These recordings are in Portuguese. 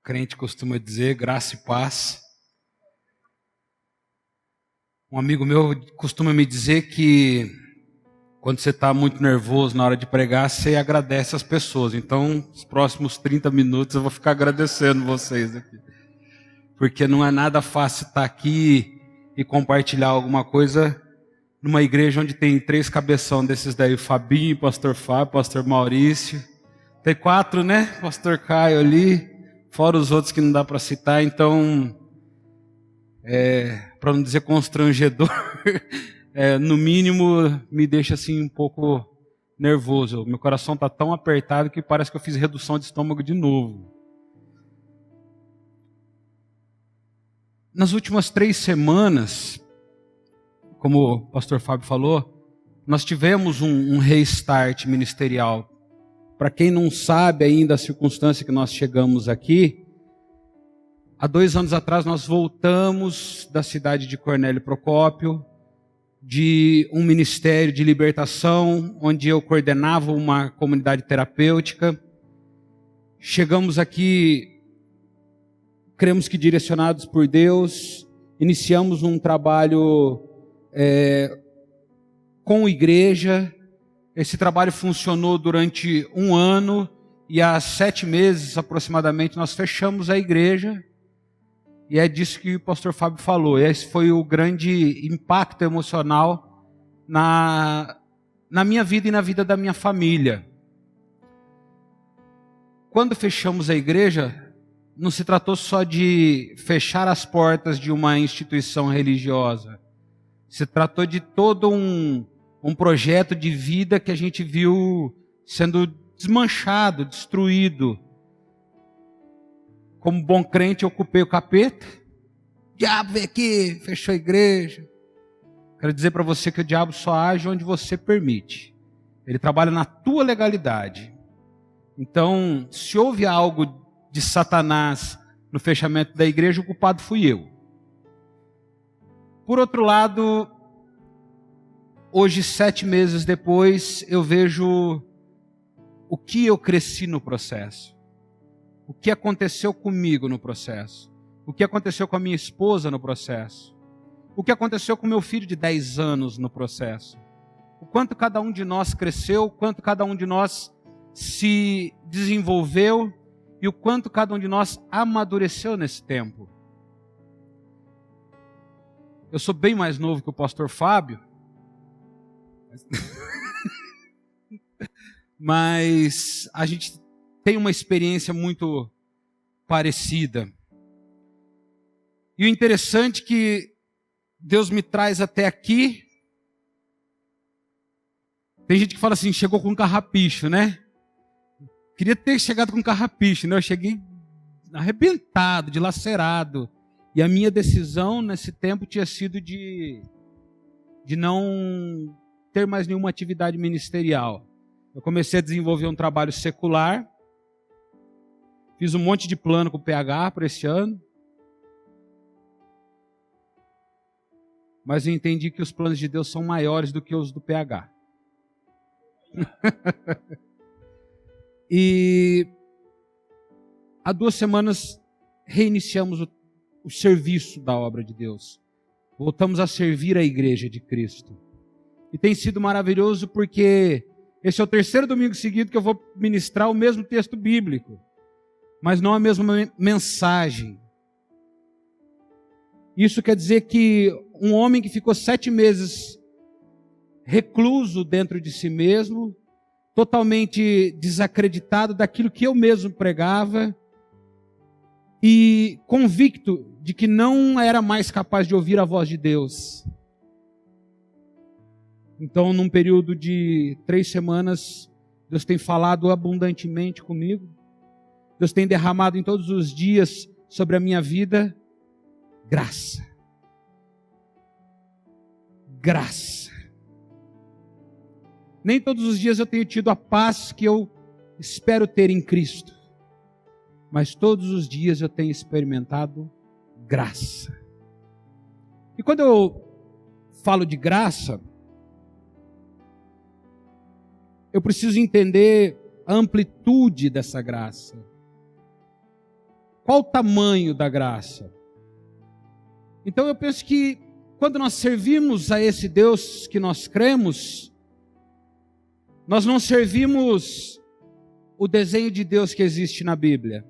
crente costuma dizer, graça e paz. Um amigo meu costuma me dizer que quando você está muito nervoso na hora de pregar, você agradece as pessoas. Então, os próximos 30 minutos eu vou ficar agradecendo vocês aqui. Porque não é nada fácil estar aqui e compartilhar alguma coisa numa igreja onde tem 3 cabeção desses daí, o Fabinho, pastor Fábio, pastor Maurício. Tem 4, né? Pastor Caio ali, fora os outros que não dá para citar. Então, para não dizer constrangedor, no mínimo me deixa assim um pouco nervoso. Meu coração está tão apertado que parece que eu fiz redução de estômago de novo. Nas últimas 3 semanas, como o pastor Fábio falou, nós tivemos um restart ministerial. Para quem não sabe ainda a circunstância que nós chegamos aqui, há 2 anos atrás nós voltamos da cidade de Cornélio Procópio, de um ministério de libertação, onde eu coordenava uma comunidade terapêutica. Chegamos aqui, cremos que direcionados por Deus, iniciamos um trabalho com igreja. Esse trabalho funcionou durante 1 ano e há 7 meses aproximadamente nós fechamos a igreja. E é disso que o pastor Fábio falou. Esse foi o grande impacto emocional na minha vida e na vida da minha família. Quando fechamos a igreja, não se tratou só de fechar as portas de uma instituição religiosa. Se tratou de todo um projeto de vida que a gente viu sendo desmanchado, destruído. Como bom crente, eu ocupei o capeta. O diabo veio aqui, fechou a igreja. Quero dizer para você que o diabo só age onde você permite. Ele trabalha na tua legalidade. Então, se houve algo de Satanás no fechamento da igreja, o culpado fui eu. Por outro lado, hoje, 7 meses depois, eu vejo o que eu cresci no processo. O que aconteceu comigo no processo. O que aconteceu com a minha esposa no processo. O que aconteceu com meu filho de 10 anos no processo. O quanto cada um de nós cresceu, o quanto cada um de nós se desenvolveu e o quanto cada um de nós amadureceu nesse tempo. Eu sou bem mais novo que o pastor Fábio, mas a gente tem uma experiência muito parecida. E o interessante é que Deus me traz até aqui. Tem gente que fala assim, chegou com um carrapicho, né? Queria ter chegado com um carrapicho, né? Eu cheguei arrebentado, dilacerado. E a minha decisão nesse tempo tinha sido de não ter mais nenhuma atividade ministerial. Eu comecei a desenvolver um trabalho secular. Fiz um monte de plano com o PH para esse ano. Mas eu entendi que os planos de Deus são maiores do que os do PH. E há 2 semanas reiniciamos o serviço da obra de Deus. Voltamos a servir a igreja de Cristo. E tem sido maravilhoso porque esse é o 3º domingo seguido que eu vou ministrar o mesmo texto bíblico, mas não a mesma mensagem. Isso quer dizer que um homem que ficou 7 meses recluso dentro de si mesmo, totalmente desacreditado daquilo que eu mesmo pregava e convicto de que não era mais capaz de ouvir a voz de Deus. Então, num período de 3 semanas, Deus tem falado abundantemente comigo. Deus tem derramado em todos os dias sobre a minha vida graça. Graça. Nem todos os dias eu tenho tido a paz que eu espero ter em Cristo. Mas todos os dias eu tenho experimentado graça. E quando eu falo de graça, eu preciso entender a amplitude dessa graça. Qual o tamanho da graça? Então eu penso que quando nós servimos a esse Deus que nós cremos, nós não servimos o desenho de Deus que existe na Bíblia.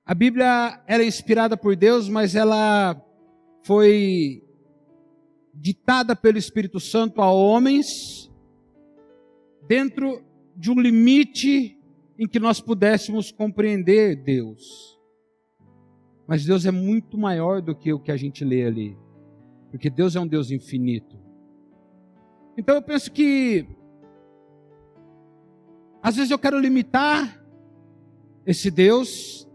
A Bíblia era inspirada por Deus, mas ela foi ditada pelo Espírito Santo a homens dentro de um limite em que nós pudéssemos compreender Deus. Mas Deus é muito maior do que o que a gente lê ali, porque Deus é um Deus infinito. Então eu penso que às vezes eu quero limitar esse Deus,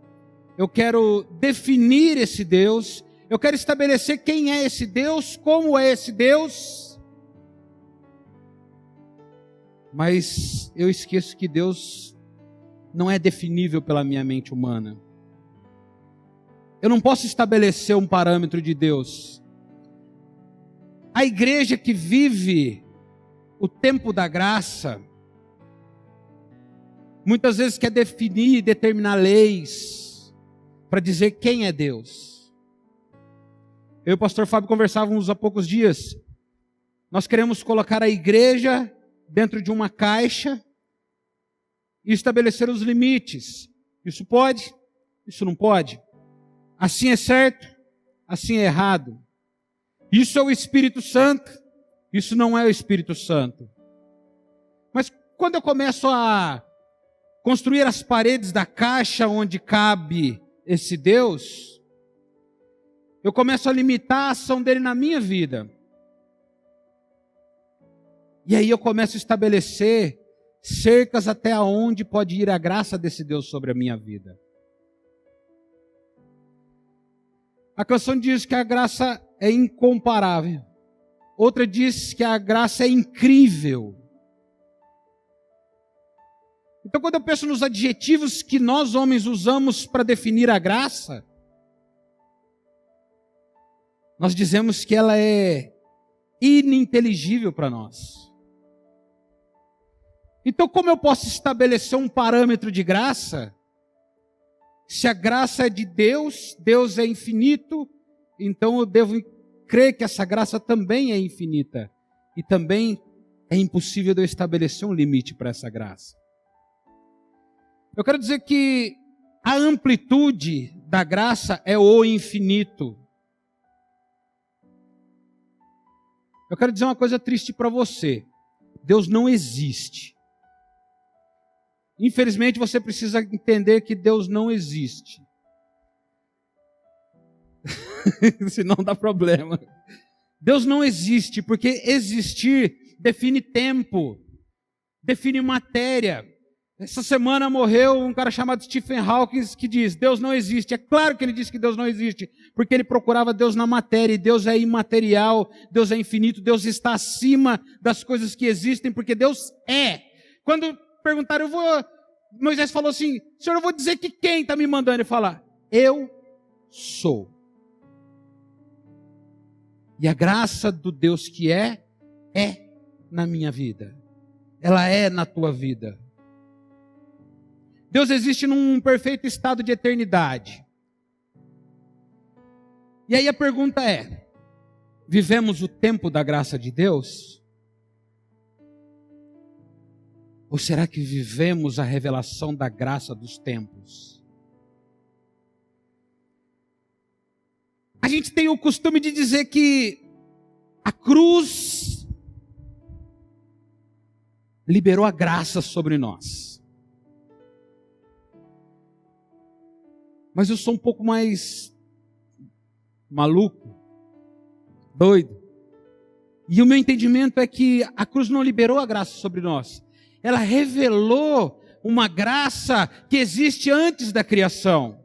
eu quero definir esse Deus, eu quero estabelecer quem é esse Deus, como é esse Deus, mas eu esqueço que Deus não é definível pela minha mente humana. Eu não posso estabelecer um parâmetro de Deus. A igreja que vive o tempo da graça, muitas vezes quer definir e determinar leis para dizer quem é Deus. Eu e o pastor Fábio conversávamos há poucos dias. Nós queremos colocar a igreja dentro de uma caixa e estabelecer os limites. Isso pode, isso não pode. Assim é certo, assim é errado. Isso é o Espírito Santo, isso não é o Espírito Santo. Mas quando eu começo a construir as paredes da caixa onde cabe esse Deus, eu começo a limitar a ação dele na minha vida. E aí eu começo a estabelecer cercas até onde pode ir a graça desse Deus sobre a minha vida. A canção diz que a graça é incomparável. Outra diz que a graça é incrível. Então, quando eu penso nos adjetivos que nós homens usamos para definir a graça, nós dizemos que ela é ininteligível para nós. Então, como eu posso estabelecer um parâmetro de graça? Se a graça é de Deus, Deus é infinito, então eu devo crer que essa graça também é infinita. E também é impossível de eu estabelecer um limite para essa graça. Eu quero dizer que a amplitude da graça é o infinito. Eu quero dizer uma coisa triste para você. Deus não existe. Infelizmente você precisa entender que Deus não existe. Senão dá problema. Deus não existe, porque existir define tempo, define matéria. Essa semana morreu um cara chamado Stephen Hawking que diz, Deus não existe. É claro que ele disse que Deus não existe, porque ele procurava Deus na matéria, e Deus é imaterial, Deus é infinito, Deus está acima das coisas que existem, porque Deus é. Quando perguntaram, Moisés falou assim, Senhor, eu vou dizer que quem está me mandando? Ele fala, eu sou. E a graça do Deus que é na minha vida. Ela é na tua vida. Deus existe num perfeito estado de eternidade. E aí a pergunta é, vivemos o tempo da graça de Deus? Ou será que vivemos a revelação da graça dos tempos? A gente tem o costume de dizer que a cruz liberou a graça sobre nós. Mas eu sou um pouco mais maluco, doido. E o meu entendimento é que a cruz não liberou a graça sobre nós. Ela revelou uma graça que existe antes da criação.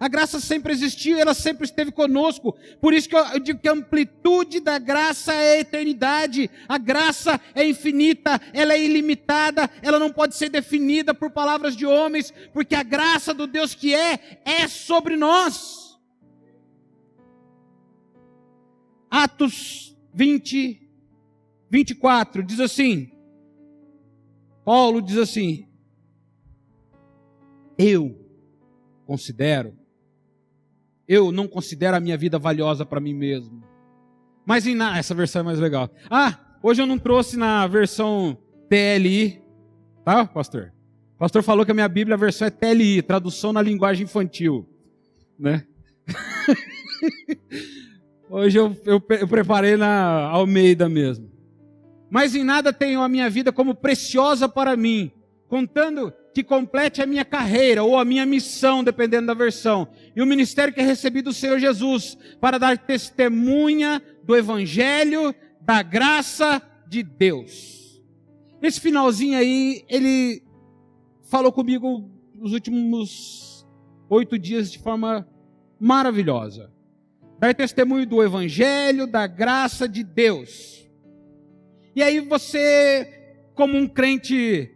A graça sempre existiu, ela sempre esteve conosco. Por isso que eu digo que a amplitude da graça é a eternidade. A graça é infinita, ela é ilimitada, ela não pode ser definida por palavras de homens, porque a graça do Deus que é sobre nós. Atos 20, 24, diz assim, Paulo diz assim, eu considero. Eu não considero a minha vida valiosa para mim mesmo. Mas essa versão é mais legal. Hoje eu não trouxe na versão TLI, tá, pastor? O pastor falou que a minha Bíblia, a versão é TLI, tradução na linguagem infantil, né? Hoje eu preparei na Almeida mesmo. Mas em nada tenho a minha vida como preciosa para mim, contando que complete a minha carreira ou a minha missão, dependendo da versão, e o ministério que recebi do Senhor Jesus, para dar testemunha do Evangelho, da graça de Deus. Esse finalzinho aí, ele falou comigo nos últimos 8 dias de forma maravilhosa. Dar testemunho do Evangelho, da graça de Deus. E aí você, como um crente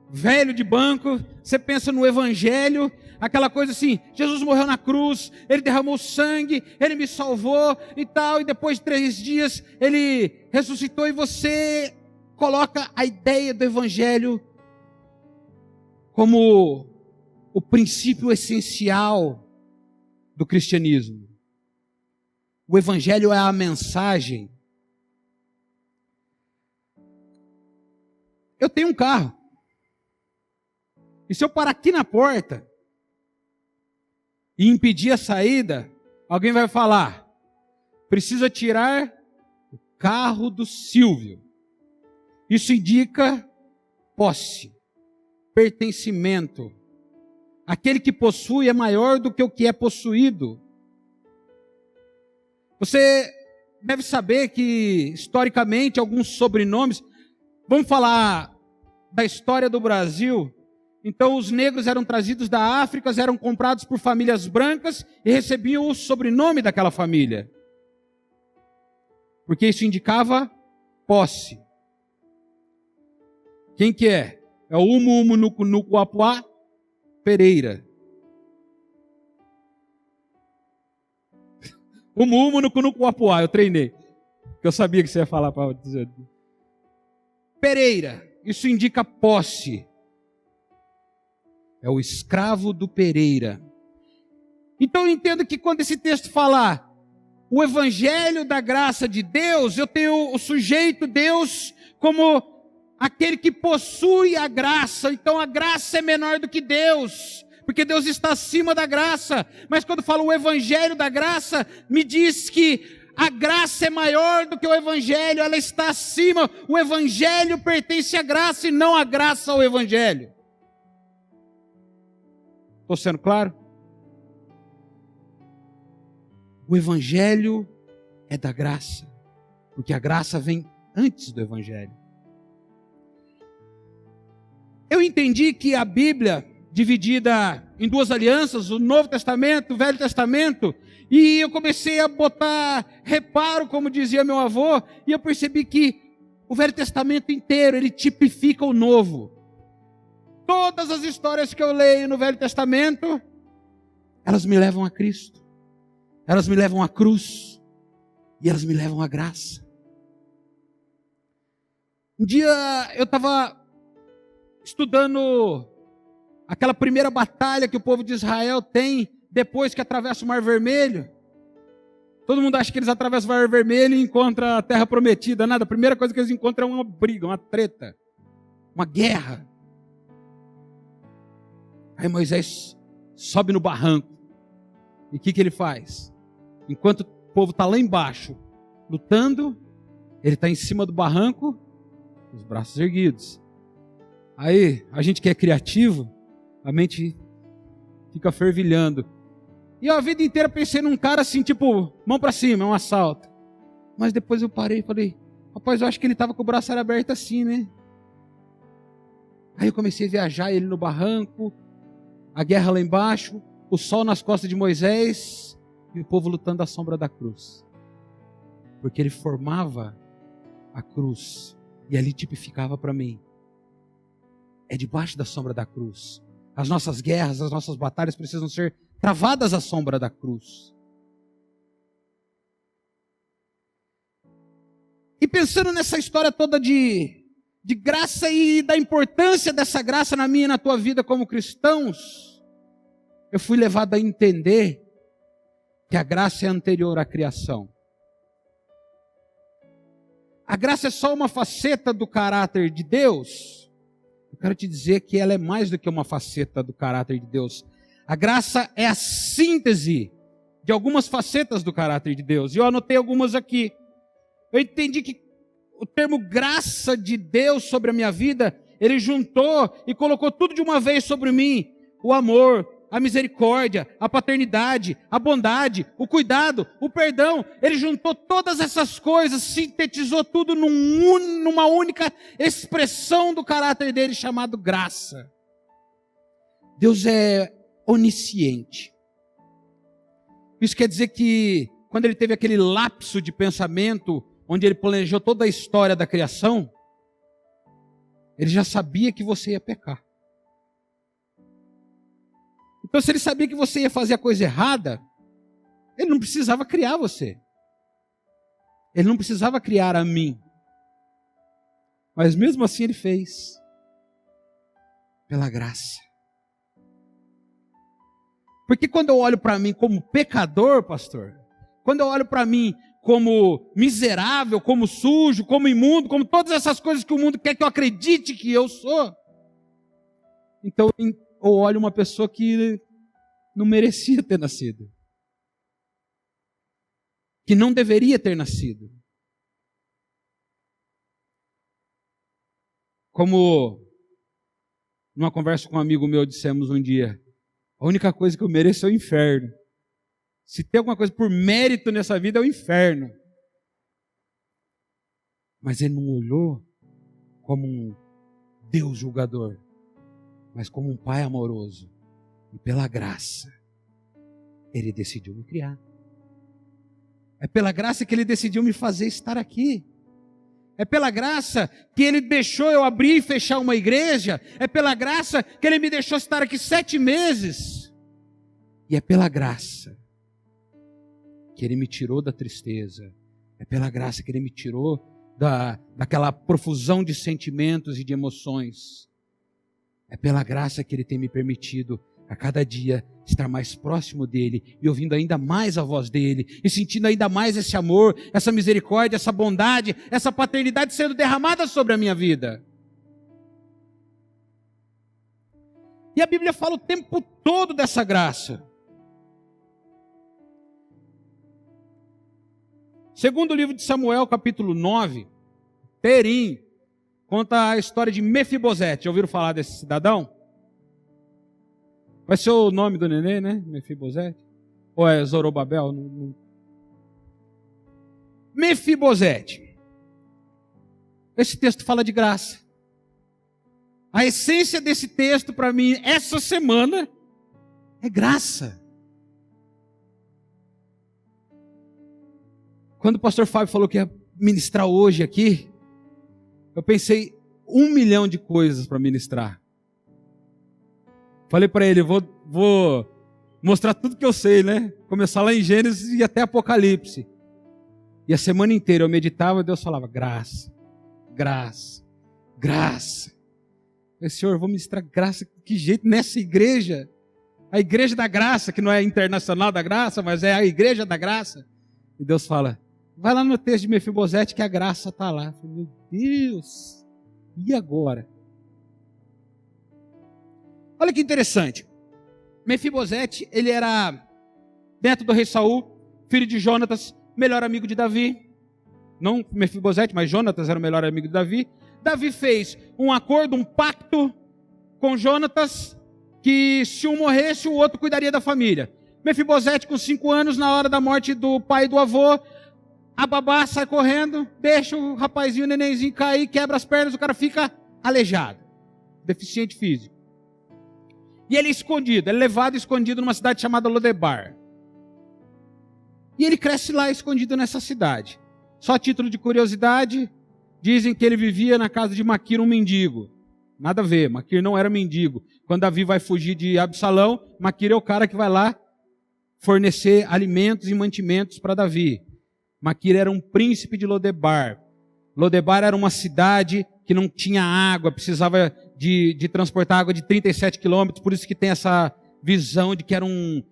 velho de banco, você pensa no Evangelho, aquela coisa assim, Jesus morreu na cruz, Ele derramou sangue, Ele me salvou e tal, e depois de 3 dias Ele ressuscitou, e você coloca a ideia do Evangelho como o princípio essencial do cristianismo. O Evangelho é a mensagem. Eu tenho um carro. E se eu parar aqui na porta e impedir a saída, alguém vai falar: precisa tirar o carro do Silvio. Isso indica posse, pertencimento. Aquele que possui é maior do que o que é possuído. Você deve saber que, historicamente, alguns sobrenomes... Vamos falar da história do Brasil. Então, os negros eram trazidos da África, eram comprados por famílias brancas e recebiam o sobrenome daquela família. Porque isso indicava posse. Quem que é? É o Umu Nuku Apuá Pereira. Umu Nuku Apuá, eu treinei. Porque eu sabia que você ia falar para dizer. Pereira, isso indica posse. É o escravo do Pereira. Então eu entendo que quando esse texto fala o Evangelho da graça de Deus, eu tenho o sujeito Deus como aquele que possui a graça. Então a graça é menor do que Deus, porque Deus está acima da graça. Mas quando fala o Evangelho da graça, me diz que a graça é maior do que o Evangelho, ela está acima. O Evangelho pertence à graça e não a graça ao Evangelho. Estou sendo claro? O Evangelho é da graça, porque a graça vem antes do Evangelho. Eu entendi que a Bíblia, dividida em 2 alianças, o Novo Testamento, o Velho Testamento, e eu comecei a botar reparo, como dizia meu avô, e eu percebi que o Velho Testamento inteiro, ele tipifica o Novo. Todas as histórias que eu leio no Velho Testamento, elas me levam a Cristo, elas me levam à cruz, e elas me levam à graça. Um dia eu estava estudando aquela primeira batalha que o povo de Israel tem depois que atravessa o Mar Vermelho. Todo mundo acha que eles atravessam o Mar Vermelho e encontram a Terra Prometida. Nada, a primeira coisa que eles encontram é uma briga, uma treta, uma guerra. Aí Moisés sobe no barranco. E o que ele faz? Enquanto o povo está lá embaixo, lutando, ele está em cima do barranco, com os braços erguidos. Aí, a gente que é criativo, a mente fica fervilhando. E eu a vida inteira pensei num cara assim, tipo, mão para cima, é um assalto. Mas depois eu parei e falei, rapaz, eu acho que ele estava com o braço aberto assim, né? Aí eu comecei a viajar, ele no barranco, a guerra lá embaixo, o sol nas costas de Moisés e o povo lutando à sombra da cruz. Porque ele formava a cruz e ali tipificava para mim. É debaixo da sombra da cruz. As nossas guerras, as nossas batalhas precisam ser travadas à sombra da cruz. E pensando nessa história toda de graça e da importância dessa graça na minha e na tua vida como cristãos, eu fui levado a entender que a graça é anterior à criação. A graça é só uma faceta do caráter de Deus. Eu quero te dizer que ela é mais do que uma faceta do caráter de Deus. A graça é a síntese de algumas facetas do caráter de Deus. E eu anotei algumas aqui. Eu entendi que o termo graça de Deus sobre a minha vida, Ele juntou e colocou tudo de uma vez sobre mim. O amor, a misericórdia, a paternidade, a bondade, o cuidado, o perdão. Ele juntou todas essas coisas, sintetizou tudo numa única expressão do caráter dele, chamado graça. Deus é onisciente. Isso quer dizer que quando ele teve aquele lapso de pensamento, onde ele planejou toda a história da criação, ele já sabia que você ia pecar. Então, se ele sabia que você ia fazer a coisa errada, ele não precisava criar você. Ele não precisava criar a mim. Mas mesmo assim ele fez. Pela graça. Porque quando eu olho para mim como pecador, pastor, quando eu olho para mim como miserável, como sujo, como imundo, como todas essas coisas que o mundo quer que eu acredite que eu sou, então eu olho uma pessoa que não merecia ter nascido, que não deveria ter nascido. Como numa conversa com um amigo meu dissemos um dia, a única coisa que eu mereço é o inferno. Se tem alguma coisa por mérito nessa vida, é o inferno. Mas ele não olhou como um Deus julgador, mas como um Pai amoroso. E pela graça, ele decidiu me criar. É pela graça que ele decidiu me fazer estar aqui. É pela graça que ele deixou eu abrir e fechar uma igreja. É pela graça que ele me deixou estar aqui 7 meses. E é pela graça que ele me tirou da tristeza. É pela graça que ele me tirou daquela profusão de sentimentos e de emoções. É pela graça que ele tem me permitido a cada dia estar mais próximo dele e ouvindo ainda mais a voz dele e sentindo ainda mais esse amor, essa misericórdia, essa bondade, essa paternidade sendo derramada sobre a minha vida. E a Bíblia fala o tempo todo dessa graça. Segundo o livro de Samuel, capítulo 9, Perim conta a história de Mefibosete. Já ouviram falar desse cidadão? Vai ser o nome do neném, né? Mefibosete? Ou é Zorobabel? Mefibosete. Esse texto fala de graça. A essência desse texto para mim, essa semana, é graça. Quando o pastor Fábio falou que ia ministrar hoje aqui, eu pensei 1 milhão de coisas para ministrar. Falei para ele, vou mostrar tudo que eu sei, né? Começar lá em Gênesis e até Apocalipse. E a semana inteira eu meditava e Deus falava, graça, graça, graça. Eu falei, Senhor, eu vou ministrar graça, que jeito nessa igreja? A igreja da graça, que não é internacional da graça, mas é a igreja da graça. E Deus fala, vai lá no texto de Mefibosete que a graça está lá. Eu falei, meu Deus, e agora? Olha que interessante. Mefibosete, ele era neto do rei Saul, filho de Jonatas, melhor amigo de Davi. Não Mefibosete, mas Jonatas era o melhor amigo de Davi. Davi fez um acordo, um pacto com Jonatas, que se um morresse, o outro cuidaria da família. Mefibosete, com 5 anos, na hora da morte do pai e do avô, a babá sai correndo, deixa o rapazinho, o nenenzinho cair, quebra as pernas, o cara fica aleijado, deficiente físico. E ele é escondido, ele é levado e escondido numa cidade chamada Lodebar. E ele cresce lá escondido nessa cidade. Só a título de curiosidade, dizem que ele vivia na casa de Maquir, um mendigo. Nada a ver, Maquir não era mendigo. Quando Davi vai fugir de Absalão, Maquir é o cara que vai lá fornecer alimentos e mantimentos para Davi. Maquir era um príncipe de Lodebar. Lodebar era uma cidade que não tinha água, precisava de transportar água de 37 quilômetros, por isso que tem essa visão de que era um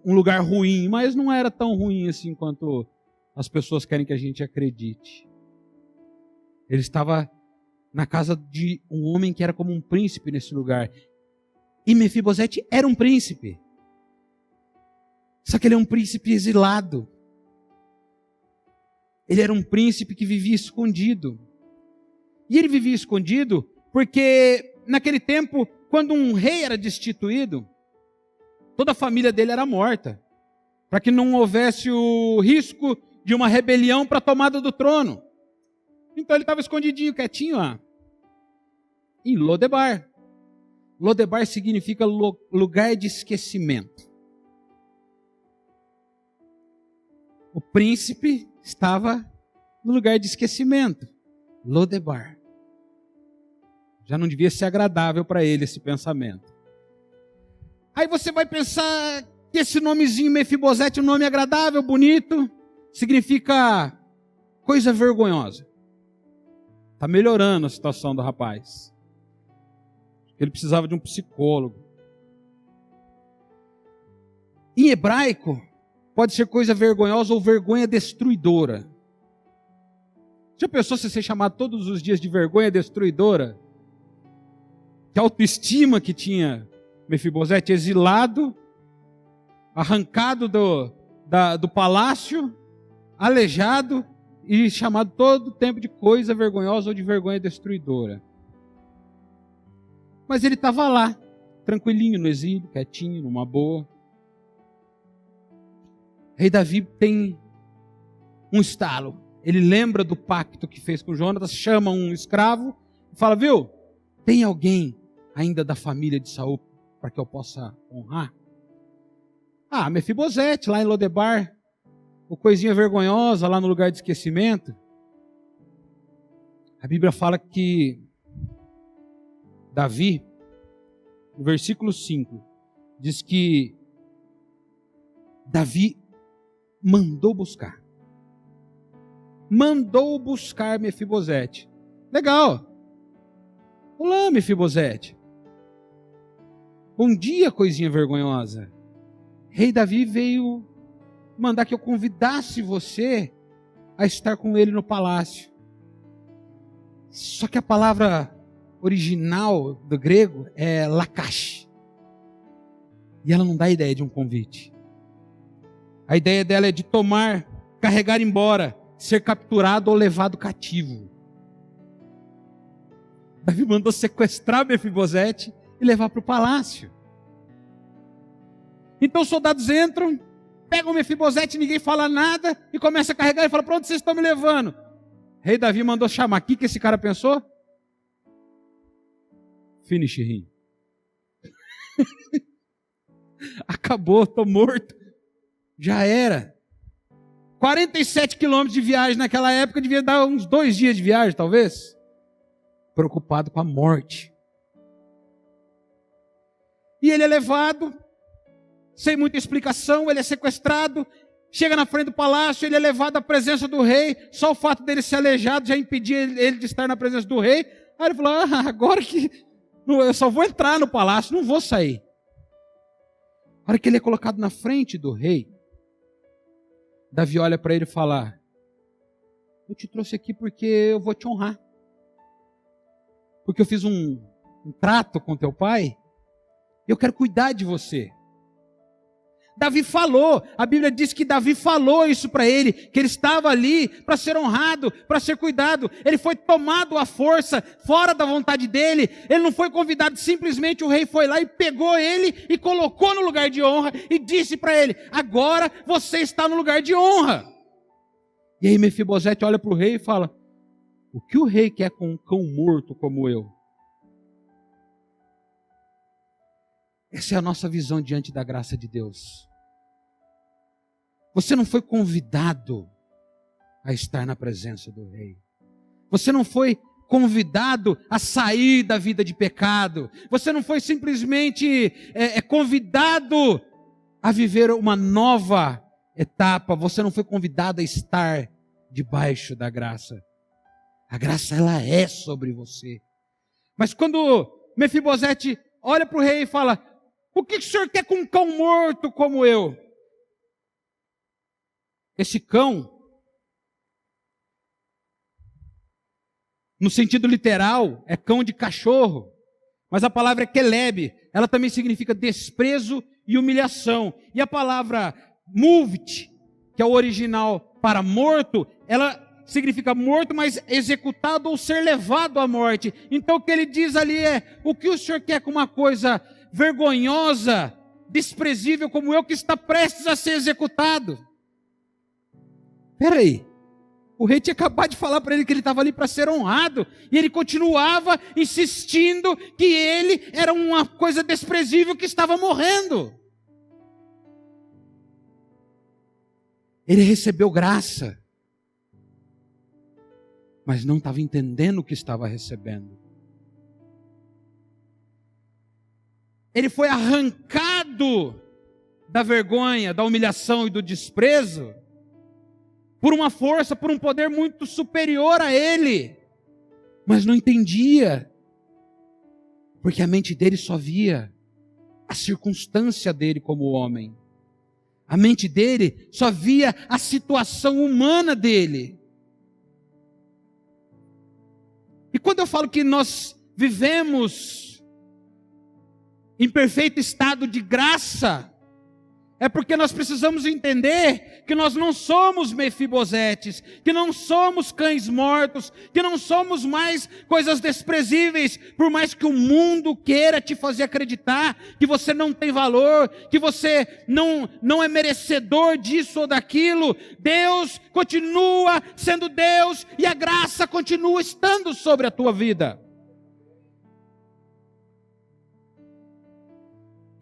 lugar ruim, mas não era tão ruim assim quanto as pessoas querem que a gente acredite. Ele estava na casa de um homem que era como um príncipe nesse lugar. E Mefibosete era um príncipe. Só que ele é um príncipe exilado. Ele era um príncipe que vivia escondido. E ele vivia escondido porque naquele tempo, quando um rei era destituído, toda a família dele era morta, para que não houvesse o risco de uma rebelião para a tomada do trono. Então ele estava escondidinho, quietinho lá, em Lodebar. Lodebar significa lugar de esquecimento. O príncipe estava no lugar de esquecimento, Lodebar. Já não devia ser agradável para ele esse pensamento. Aí você vai pensar que esse nomezinho Mefibosete é um nome agradável, bonito, significa coisa vergonhosa. Está melhorando a situação do rapaz. Ele precisava de um psicólogo. Em hebraico, pode ser coisa vergonhosa ou vergonha destruidora. Já pensou se ser chamado todos os dias de vergonha destruidora? Que autoestima que tinha Mefibosete, exilado, arrancado do palácio, aleijado e chamado todo o tempo de coisa vergonhosa ou de vergonha destruidora. Mas ele estava lá, tranquilinho no exílio, quietinho, numa boa. Rei Davi tem um estalo. Ele lembra do pacto que fez com Jonatas, chama um escravo e fala, viu, tem alguém ainda da família de Saul para que eu possa honrar? Ah, Mefibosete, lá em Lodebar, o coisinha vergonhosa, lá no lugar de esquecimento. A Bíblia fala que Davi, no versículo 5, diz que Davi mandou buscar Mefibosete. Legal. Olá, Mefibosete. Bom dia, coisinha vergonhosa. Rei Davi veio mandar que eu convidasse você a estar com ele no palácio. Só que a palavra original do grego é lakash. E ela não dá ideia de um convite. A ideia dela é de tomar, carregar embora, ser capturado ou levado cativo. Davi mandou sequestrar Mefibosete e levar para o palácio. Então os soldados entram, pegam Mefibosete, ninguém fala nada, e começa a carregar e fala, para onde vocês estão me levando? Rei Davi mandou chamar. O que esse cara pensou? Finish him. Acabou, estou morto. Já era. 47 quilômetros de viagem naquela época, devia dar uns 2 dias de viagem, talvez. Preocupado com a morte. E ele é levado, sem muita explicação, ele é sequestrado, chega na frente do palácio, ele é levado à presença do rei, só o fato dele ser aleijado já impedia ele de estar na presença do rei. Aí ele falou, agora que eu só vou entrar no palácio, não vou sair. A hora que ele é colocado na frente do rei, Davi olha para ele e fala, eu te trouxe aqui porque eu vou te honrar. Porque eu fiz um trato com teu pai, eu quero cuidar de você. Davi falou, a Bíblia diz que Davi falou isso para ele, que ele estava ali para ser honrado, para ser cuidado. Ele foi tomado à força, fora da vontade dele. Ele não foi convidado, simplesmente o rei foi lá e pegou ele e colocou no lugar de honra e disse para ele, agora você está no lugar de honra. E aí Mefibosete olha para o rei e fala, o que o rei quer com um cão morto como eu? Essa é a nossa visão diante da graça de Deus. Você não foi convidado a estar na presença do rei. Você não foi convidado a sair da vida de pecado. Você não foi simplesmente convidado a viver uma nova etapa. Você não foi convidado a estar debaixo da graça. A graça, ela é sobre você. Mas quando Mefibosete olha para o rei e fala, O que o senhor quer com um cão morto como eu? Esse cão, no sentido literal, é cão de cachorro. Mas a palavra é keleb, ela também significa desprezo e humilhação. E a palavra muvt, que é o original para morto, ela significa morto, mas executado ou ser levado à morte. Então o que ele diz ali é, o que o senhor quer com uma coisa vergonhosa, desprezível como eu, que está prestes a ser executado? Peraí, o rei tinha acabado de falar para ele que ele estava ali para ser honrado, e ele continuava insistindo que ele era uma coisa desprezível que estava morrendo. Ele recebeu graça, mas não estava entendendo o que estava recebendo. Ele foi arrancado da vergonha, da humilhação e do desprezo por uma força, por um poder muito superior a ele, mas não entendia, porque a mente dele só via a circunstância dele como homem, a mente dele só via a situação humana dele. E quando eu falo que nós vivemos em perfeito estado de graça, é porque nós precisamos entender que nós não somos Mefibosetes, que não somos cães mortos, que não somos mais coisas desprezíveis, por mais que o mundo queira te fazer acreditar que você não tem valor, que você não é merecedor disso ou daquilo. Deus continua sendo Deus e a graça continua estando sobre a tua vida.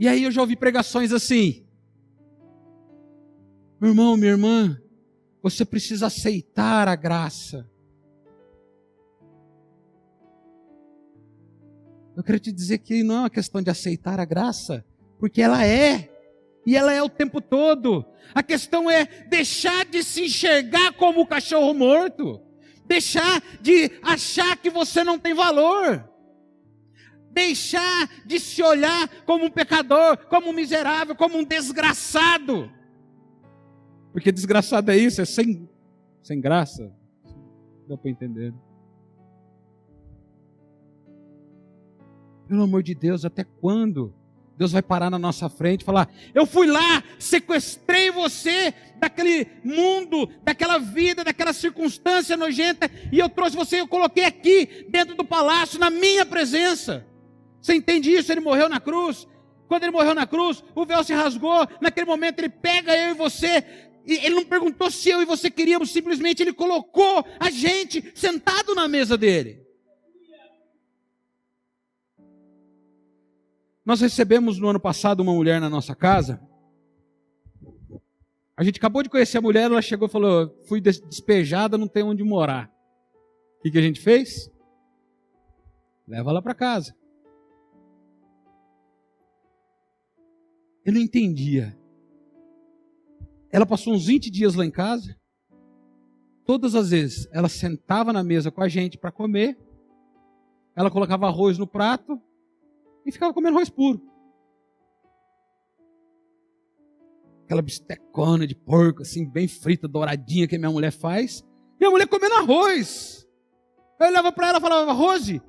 E aí eu já ouvi pregações assim: meu irmão, minha irmã, você precisa aceitar a graça. Eu quero te dizer que não é uma questão de aceitar a graça, porque ela é, e ela é o tempo todo. A questão é deixar de se enxergar como o cachorro morto, deixar de achar que você não tem valor, deixar de se olhar como um pecador, como um miserável, como um desgraçado. Porque desgraçado é isso, é sem graça. Dá para entender. Pelo amor de Deus, até quando Deus vai parar na nossa frente e falar: eu fui lá, sequestrei você daquele mundo, daquela vida, daquela circunstância nojenta, e eu trouxe você, eu coloquei aqui dentro do palácio, na minha presença. Você entende isso? Ele morreu na cruz. Quando ele morreu na cruz, o véu se rasgou. Naquele momento ele pega eu e você, e ele não perguntou se eu e você queríamos, simplesmente ele colocou a gente sentado na mesa dele. Nós recebemos no ano passado uma mulher na nossa casa. A gente acabou de conhecer a mulher, ela chegou e falou: fui despejada, não tem onde morar. O que a gente fez? Leva ela para casa. Eu não entendia. Ela passou uns 20 dias lá em casa. Todas as vezes ela sentava na mesa com a gente para comer. Ela colocava arroz no prato e ficava comendo arroz puro. Aquela bistecona de porco, assim, bem frita, douradinha, que a minha mulher faz. E a mulher comendo arroz. Eu olhava para ela e falava: Rose,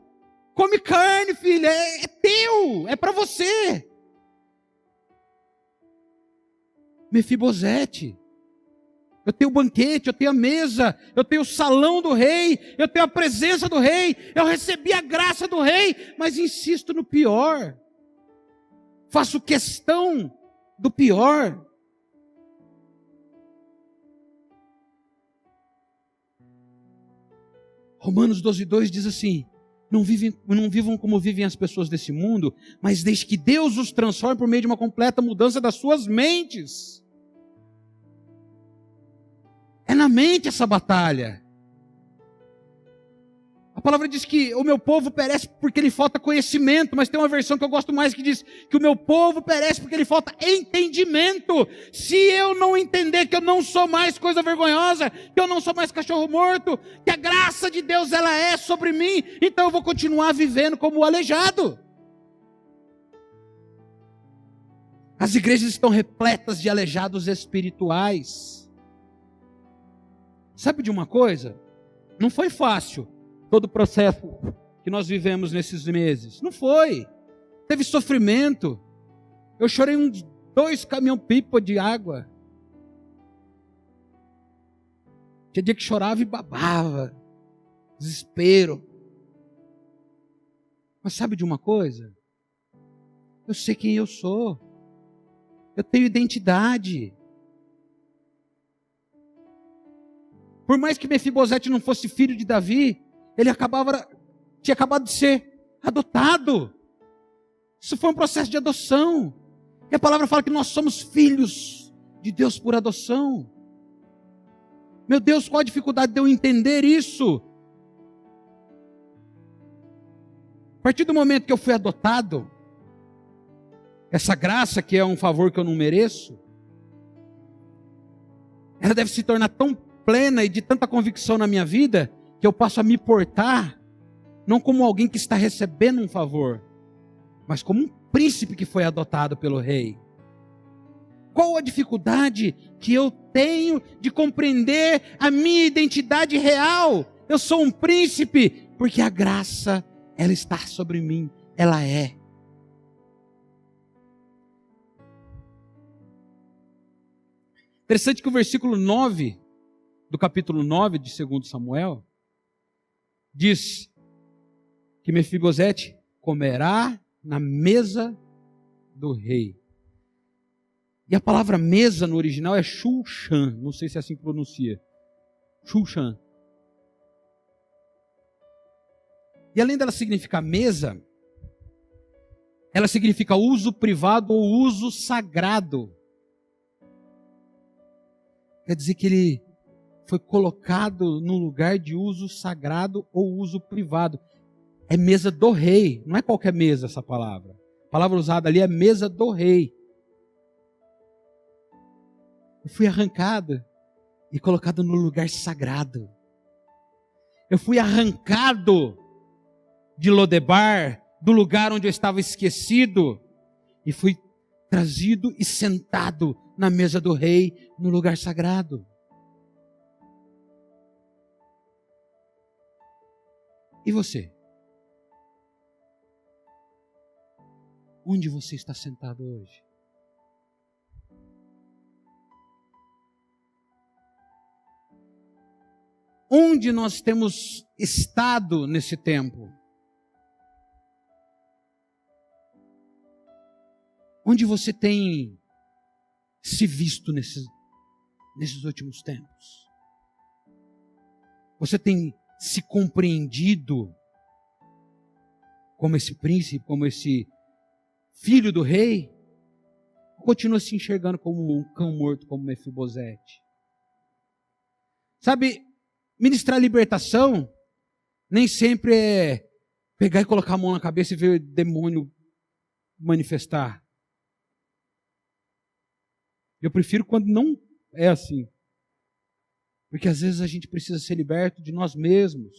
come carne, filha, é teu, é para você. Mefibosete, eu tenho o banquete, eu tenho a mesa, eu tenho o salão do rei, eu tenho a presença do rei, eu recebi a graça do rei, mas insisto no pior, faço questão do pior. Romanos 12:2 diz assim: não vivam como vivem as pessoas desse mundo, mas desde que Deus os transforme por meio de uma completa mudança das suas mentes. É na mente essa batalha. A palavra diz que o meu povo perece porque lhe falta conhecimento, mas tem uma versão que eu gosto mais que diz que o meu povo perece porque lhe falta entendimento. Se eu não entender que eu não sou mais coisa vergonhosa, que eu não sou mais cachorro morto, que a graça de Deus ela é sobre mim, então eu vou continuar vivendo como o aleijado. As igrejas estão repletas de aleijados espirituais. Sabe de uma coisa? Não foi fácil todo o processo que nós vivemos nesses meses. Não foi. Teve sofrimento. Eu chorei uns 2 caminhão-pipa de água. Tinha dia que chorava e babava. Desespero. Mas sabe de uma coisa? Eu sei quem eu sou. Eu tenho identidade. Por mais que Mefibosete não fosse filho de Davi, ele tinha acabado de ser adotado. Isso foi um processo de adoção. E a palavra fala que nós somos filhos de Deus por adoção. Meu Deus, qual a dificuldade de eu entender isso? A partir do momento que eu fui adotado, essa graça que é um favor que eu não mereço, ela deve se tornar tão plena e de tanta convicção na minha vida, que eu passo a me portar, não como alguém que está recebendo um favor, mas como um príncipe que foi adotado pelo rei. Qual a dificuldade que eu tenho de compreender a minha identidade real? Eu sou um príncipe, porque a graça, ela está sobre mim, ela é. Interessante que o versículo 9, do capítulo 9 de 2 Samuel, diz que Mefibosete comerá na mesa do rei. E a palavra mesa no original é Shulchan, não sei se é assim que pronuncia. Shulchan. E além dela significar mesa, ela significa uso privado ou uso sagrado. Quer dizer que ele foi colocado no lugar de uso sagrado ou uso privado. É mesa do rei, não é qualquer mesa essa palavra. A palavra usada ali é mesa do rei. Eu fui arrancado e colocado no lugar sagrado. Eu fui arrancado de Lodebar, do lugar onde eu estava esquecido, e fui trazido e sentado na mesa do rei, no lugar sagrado. E você? Onde você está sentado hoje? Onde nós temos estado nesse tempo? Onde você tem se visto nesses últimos tempos? Você tem se compreendido como esse príncipe, como esse filho do rei? Ou continua se enxergando como um cão morto, como Mefibosete? Sabe, ministrar libertação nem sempre é pegar e colocar a mão na cabeça e ver o demônio manifestar. Eu prefiro quando não é assim. Porque às vezes a gente precisa ser liberto de nós mesmos,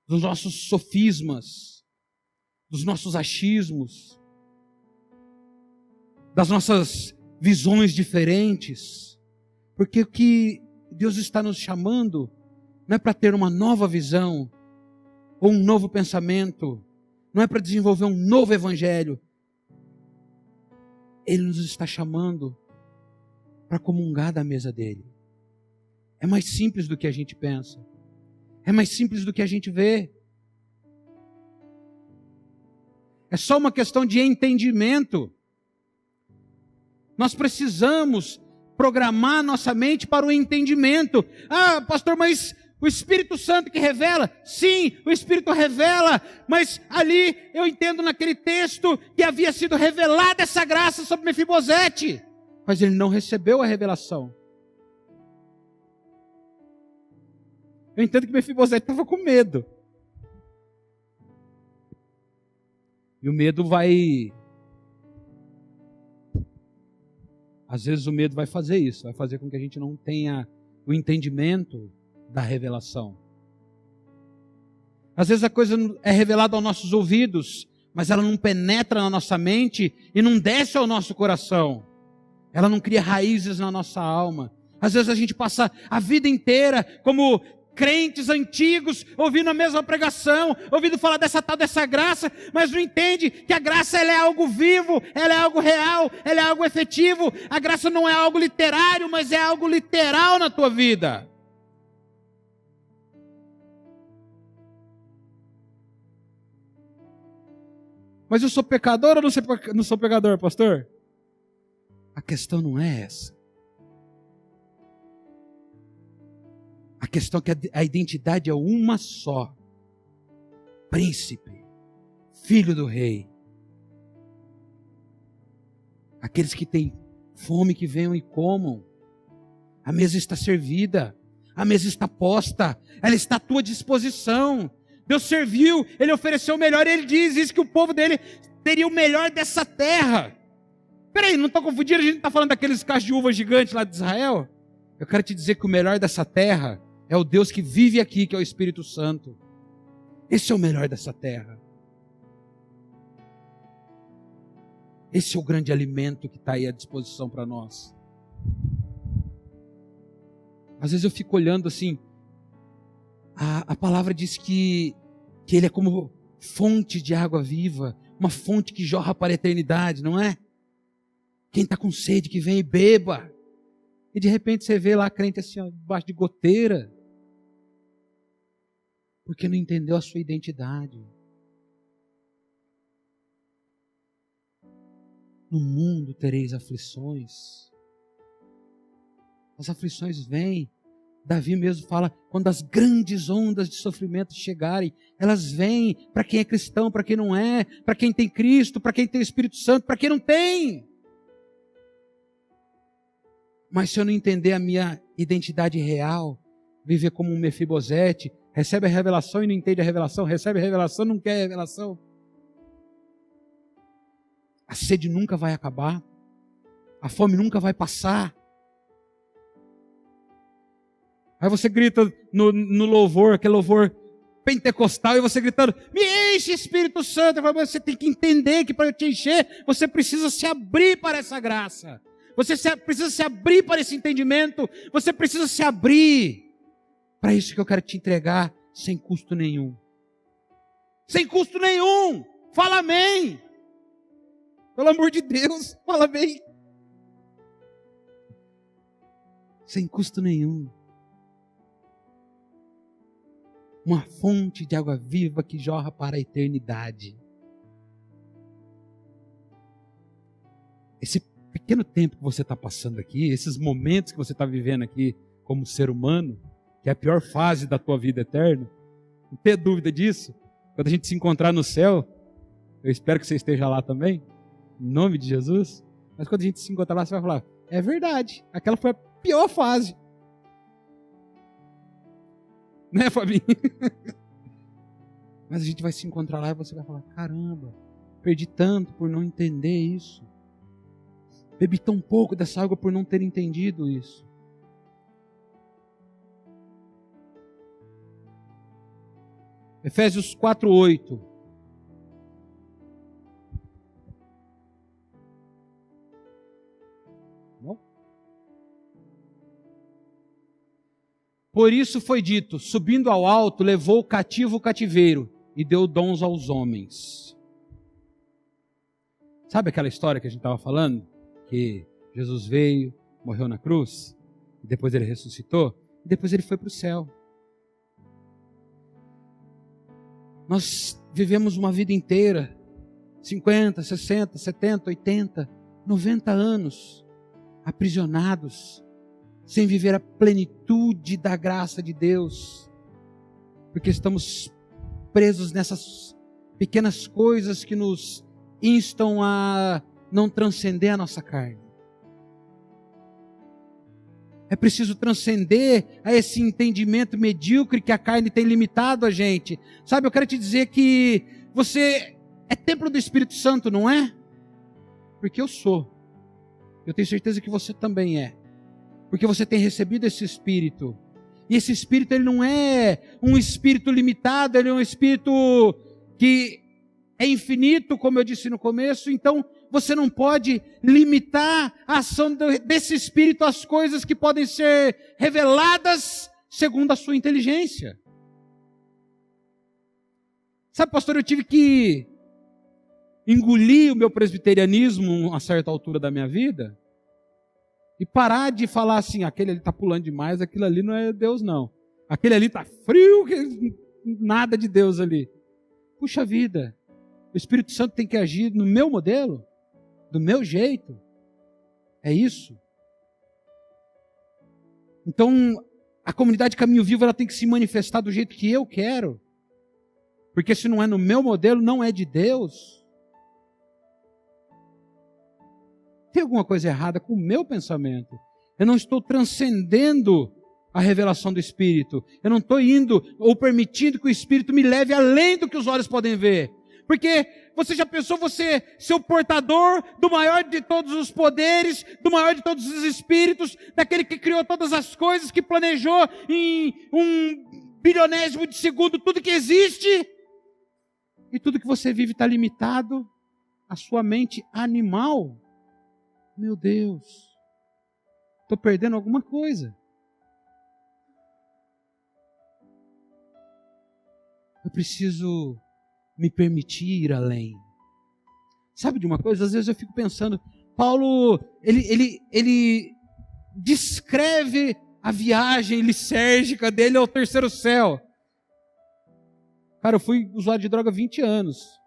dos nossos sofismas, dos nossos achismos, das nossas visões diferentes. Porque o que Deus está nos chamando não é para ter uma nova visão, ou um novo pensamento, não é para desenvolver um novo evangelho. Ele nos está chamando para comungar da mesa dele. É mais simples do que a gente pensa. É mais simples do que a gente vê. É só uma questão de entendimento. Nós precisamos programar nossa mente para o entendimento. Ah, pastor, mas o Espírito Santo que revela? Sim, o Espírito revela, mas ali eu entendo naquele texto que havia sido revelada essa graça sobre Mefibosete, mas ele não recebeu a revelação. Eu entendo que Mefibosete estava com medo. E o medo vai... Às vezes o medo vai fazer isso, vai fazer com que a gente não tenha o entendimento da revelação. Às vezes a coisa é revelada aos nossos ouvidos, mas ela não penetra na nossa mente e não desce ao nosso coração. Ela não cria raízes na nossa alma. Às vezes a gente passa a vida inteira como crentes antigos, ouvindo a mesma pregação, ouvindo falar dessa graça, mas não entende que a graça ela é algo vivo, ela é algo real, ela é algo efetivo. A graça não é algo literário, mas é algo literal na tua vida. Mas eu sou pecador ou não sou pecador, pastor? A questão não é essa. A questão é que a identidade é uma só. Príncipe, filho do rei. Aqueles que têm fome que venham e comam. A mesa está servida, a mesa está posta, ela está à tua disposição. Deus serviu, Ele ofereceu o melhor, e Ele diz que o povo dele teria o melhor dessa terra. Peraí, não estou confundindo, a gente está falando daqueles cachos de uva gigantes lá de Israel? Eu quero te dizer que o melhor dessa terra é o Deus que vive aqui, que é o Espírito Santo. Esse é o melhor dessa terra. Esse é o grande alimento que está aí à disposição para nós. Às vezes eu fico olhando assim, a palavra diz que Ele é como fonte de água viva, uma fonte que jorra para a eternidade, não é? Quem está com sede, que vem e beba. E de repente você vê lá a crente assim, ó, debaixo de goteira, porque não entendeu a sua identidade. No mundo tereis aflições. As aflições vêm. Davi mesmo fala, quando as grandes ondas de sofrimento chegarem, elas vêm para quem é cristão, para quem não é, para quem tem Cristo, para quem tem o Espírito Santo, para quem não tem. Mas se eu não entender a minha identidade real, viver como um Mefibosete, recebe a revelação e não entende a revelação, recebe a revelação e não quer a revelação, a sede nunca vai acabar, a fome nunca vai passar. Aí você grita no louvor, aquele louvor pentecostal, e você gritando, me enche Espírito Santo. Você tem que entender que para eu te encher, você precisa se abrir para essa graça. Precisa se abrir para esse entendimento. Você precisa se abrir para isso que eu quero te entregar sem custo nenhum. Sem custo nenhum. Fala amém. Pelo amor de Deus, fala amém. Sem custo nenhum. Uma fonte de água viva que jorra para a eternidade. Esse pequeno tempo que você está passando aqui, esses momentos que você está vivendo aqui como ser humano, que é a pior fase da tua vida eterna, não tenha dúvida disso. Quando a gente se encontrar no céu, eu espero que você esteja lá também, em nome de Jesus, mas quando a gente se encontrar lá, você vai falar, é verdade, aquela foi a pior fase. Né, Fabinho? Mas a gente vai se encontrar lá e você vai falar, caramba, perdi tanto por não entender isso. Bebi tão pouco dessa água por não ter entendido isso. Efésios 4:8. Não? Por isso foi dito, subindo ao alto, levou cativo o cativeiro e deu dons aos homens. Sabe aquela história que a gente estava falando? Que Jesus veio, morreu na cruz, e depois ele ressuscitou, e depois ele foi para o céu. Nós vivemos uma vida inteira, 50, 60, 70, 80, 90 anos, aprisionados, sem viver a plenitude da graça de Deus, porque estamos presos nessas pequenas coisas que nos instam a não transcender a nossa carne. É preciso transcender a esse entendimento medíocre que a carne tem limitado a gente. Sabe, eu quero te dizer que você é templo do Espírito Santo, não é? Porque eu sou. Eu tenho certeza que você também é. Porque você tem recebido esse Espírito. E esse Espírito, ele não é um Espírito limitado, ele é um Espírito que é infinito, como eu disse no começo, então você não pode limitar a ação desse Espírito às coisas que podem ser reveladas segundo a sua inteligência. Sabe, pastor, eu tive que engolir o meu presbiterianismo a certa altura da minha vida e parar de falar assim, aquele ali está pulando demais, aquilo ali não é Deus não. Aquele ali está frio, nada de Deus ali. Puxa vida, o Espírito Santo tem que agir no meu modelo, do meu jeito. É isso. Então, a comunidade Caminho Vivo ela tem que se manifestar do jeito que eu quero. Porque se não é no meu modelo, não é de Deus. Tem alguma coisa errada com o meu pensamento. Eu não estou transcendendo a revelação do Espírito. Eu não estou indo ou permitindo que o Espírito me leve além do que os olhos podem ver. Porque você já pensou você ser o portador do maior de todos os poderes, do maior de todos os espíritos, daquele que criou todas as coisas, que planejou em 1/1000 de segundo tudo que existe? E tudo que você vive está limitado à sua mente animal? Meu Deus, estou perdendo alguma coisa. Eu preciso me permitir ir além. Sabe de uma coisa? Às vezes eu fico pensando, Paulo, ele descreve a viagem lisérgica dele ao terceiro céu. Cara, eu fui usuário de droga há 20 anos.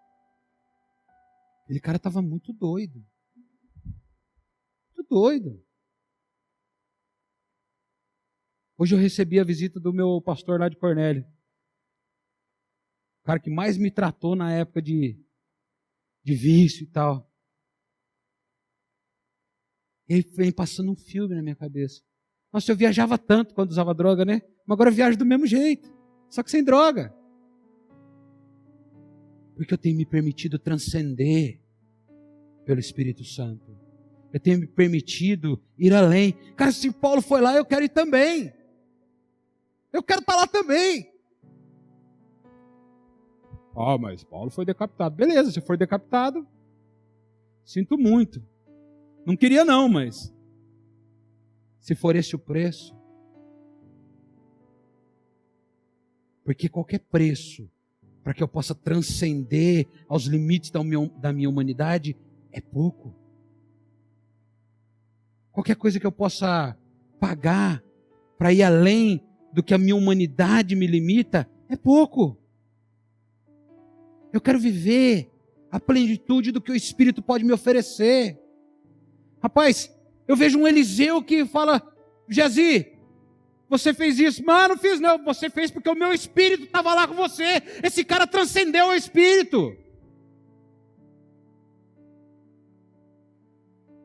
Aquele cara estava muito doido. Muito doido. Hoje eu recebi a visita do meu pastor lá de Cornélio. O cara que mais me tratou na época de vício e tal. Ele vem passando um filme na minha cabeça. Nossa, eu viajava tanto quando usava droga, né? Mas agora eu viajo do mesmo jeito. Só que sem droga. Porque eu tenho me permitido transcender pelo Espírito Santo. Eu tenho me permitido ir além. Cara, se Paulo foi lá, eu quero ir também. Eu quero estar lá também. Mas Paulo foi decapitado. Beleza, se for decapitado, sinto muito. Não queria não, mas se for esse o preço. Porque qualquer preço para que eu possa transcender aos limites da minha humanidade é pouco. Qualquer coisa que eu possa pagar para ir além do que a minha humanidade me limita é pouco. Eu quero viver a plenitude do que o Espírito pode me oferecer. Rapaz, eu vejo um Eliseu que fala, Geazi, você fez isso. Mas não fiz não, você fez porque o meu Espírito estava lá com você. Esse cara transcendeu o Espírito.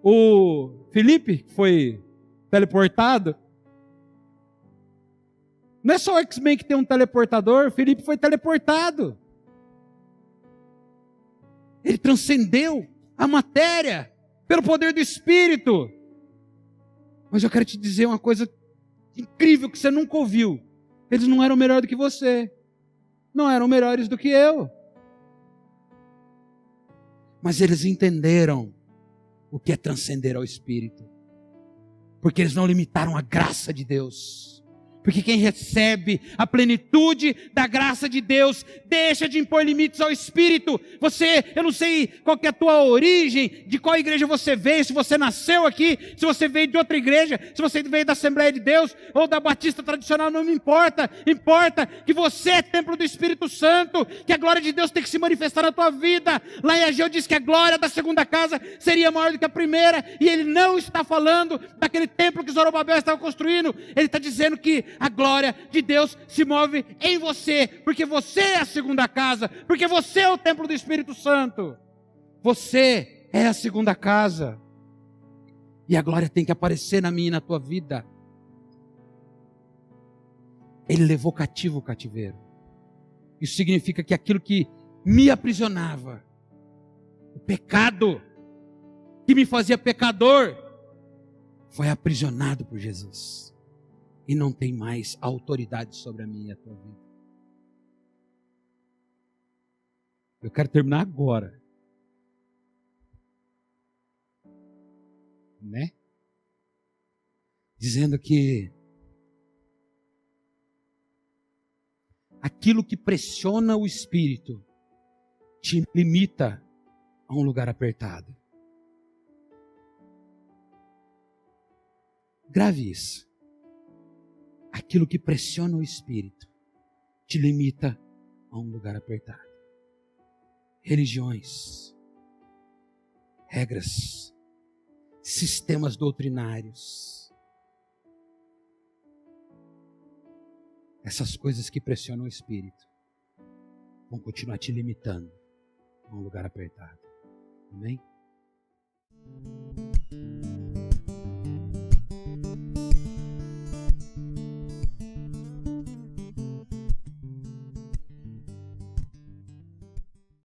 O Felipe foi teleportado. Não é só o X-Men que tem um teleportador, o Felipe foi teleportado. Ele transcendeu a matéria pelo poder do Espírito. Mas eu quero te dizer uma coisa incrível que você nunca ouviu. Eles não eram melhores do que você. Não eram melhores do que eu. Mas eles entenderam o que é transcender ao Espírito. Porque eles não limitaram a graça de Deus. Porque quem recebe a plenitude da graça de Deus, deixa de impor limites ao Espírito. Eu não sei qual que é a tua origem, de qual igreja você veio, se você nasceu aqui, se você veio de outra igreja, se você veio da Assembleia de Deus, ou da Batista Tradicional, não me importa. Importa que você é templo do Espírito Santo, que a glória de Deus tem que se manifestar na tua vida. Lá em Ageu diz que a glória da segunda casa seria maior do que a primeira, e ele não está falando daquele templo que Zorobabel estava construindo, ele está dizendo que a glória de Deus se move em você, porque você é a segunda casa, porque você é o templo do Espírito Santo. Você é a segunda casa. E a glória tem que aparecer na minha e na tua vida. Ele levou cativo o cativeiro. Isso significa que aquilo que me aprisionava, o pecado que me fazia pecador, foi aprisionado por Jesus. E não tem mais autoridade sobre a minha e a tua vida. Eu quero terminar agora. Né? Dizendo que aquilo que pressiona o espírito te limita a um lugar apertado. Grave isso. Aquilo que pressiona o espírito te limita a um lugar apertado. Religiões, regras, sistemas doutrinários. Essas coisas que pressionam o espírito vão continuar te limitando a um lugar apertado. Amém?